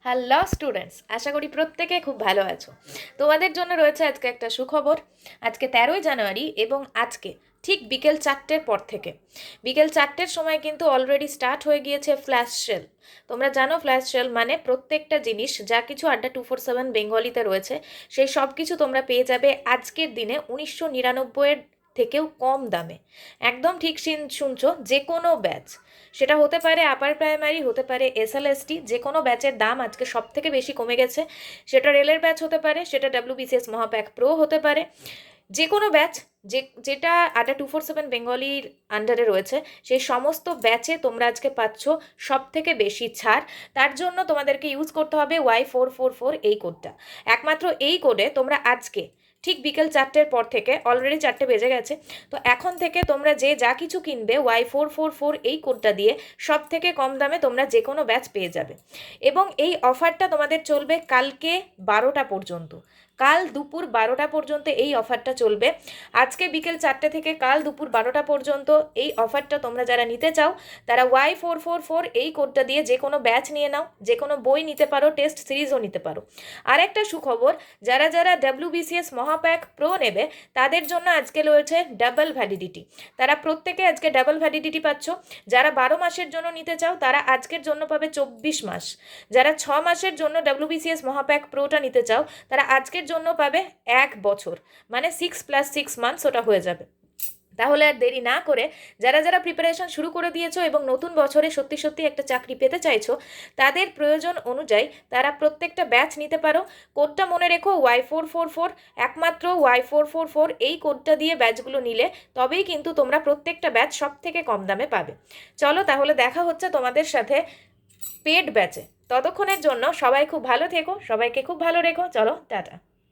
Hello students, আশা করি প্রত্যেকে খুব ভালো আছো। তোমাদের জন্য রয়েছে আজকে একটা সুখবর। আজকে 13ই জানুয়ারি এবং আজকে ঠিক বিকেল 4টের পর থেকে বিকেল 4টের সময় কিন্তু অলরেডি স্টার্ট হয়ে গিয়েছে ফ্ল্যাশ সেল। তোমরা জানো ফ্ল্যাশ সেল মানে প্রত্যেকটা জিনিস যা কিছু আড্ডা 247 বেঙ্গলিতে রয়েছে সেই সব কিছু তোমরা পেয়ে যাবে আজকের দিনে 1999-এর থেকেও কম দামে। একদম ঠিক শুনছো, যে কোনো ব্যাচ, সেটা হতে পারে আপার প্রাইমারি, হতে পারে এসএলএসটি, যে কোনো ব্যাচের দাম আজকে সব থেকে বেশি কমে গেছে। সেটা রেলের ব্যাচ হতে পারে, সেটা WBCS মহাপ্যাক প্রো হতে পারে, যে কোনো ব্যাচ যেটা আড্ডা 247 বেঙ্গলির আন্ডারে রয়েছে সেই সমস্ত ব্যাচে তোমরা আজকে পাচ্ছ সব থেকে বেশি ছাড়। তার জন্য তোমাদেরকে ইউজ করতে হবে Y444 এই কোডটা। একমাত্র এই কোডে তোমরা আজকে ঠিক বিকেল 4টের পর থেকে, অলরেডি 4টে বেজে গেছে, তো এখন থেকে তোমরা যে যা কিছু কিনবে Y444 এই কোডটা দিয়ে সব থেকে কম দামে তোমরা যে কোনো ব্যাচ পেয়ে যাবে। এবং এই অফারটা তোমাদের চলবে কালকে 12টা পর্যন্ত। কাল দুপুর 12টা পর্যন্ত এই অফারটা চলবে। আজকে বিকেল 4টে থেকে কাল দুপুর 12টা পর্যন্ত এই অফারটা তোমরা যারা নিতে চাও তারা Y444 এই কোডটা দিয়ে যে কোনো ব্যাচ নিয়ে নাও, যে কোনো বই নিতে পারো, টেস্ট সিরিজও নিতে পারো। আর একটা সুখবর, যারা যারা WBCS মহাপ্যাক প্রো নেবে তাদের জন্য আজকে রয়েছে ডাবল ভ্যালিডিটি। তারা প্রত্যেকে আজকে ডাবল ভ্যালিডিটি পাচ্ছ। যারা 12 মাসের জন্য নিতে চাও তারা আজকের জন্য পাবে 24 মাস। যারা 6 মাসের জন্য WBCS মহাপ্যাক প্রোটা নিতে চাও তারা আজকের জন্য পাবে 1 বছর, মানে 6+6 মান্থস ওটা হয়ে যাবে। তাহলে আর দেরি না করে যারা যারা প্রিপারেশন শুরু করে দিয়েছো এবং নতুন বছরে সত্যি সত্যি একটা চাকরি পেতে চাইছো তাদের প্রয়োজন অনুযায়ী তারা প্রত্যেকটা ব্যাচ নিতে পারো। কোডটা মনে রেখো Y444, একমাত্র Y444 এই কোডটা দিয়ে ব্যাচগুলো নিলে তবেই কিন্তু তোমরা প্রত্যেকটা ব্যাচ সব থেকে কম দামে পাবে। চলো তাহলে দেখা হচ্ছে তোমাদের সাথে পেড ব্যাচে। ততক্ষণের জন্য সবাই খুব ভালো থেকো, সবাইকে খুব ভালো রেখো। চলো টাটা।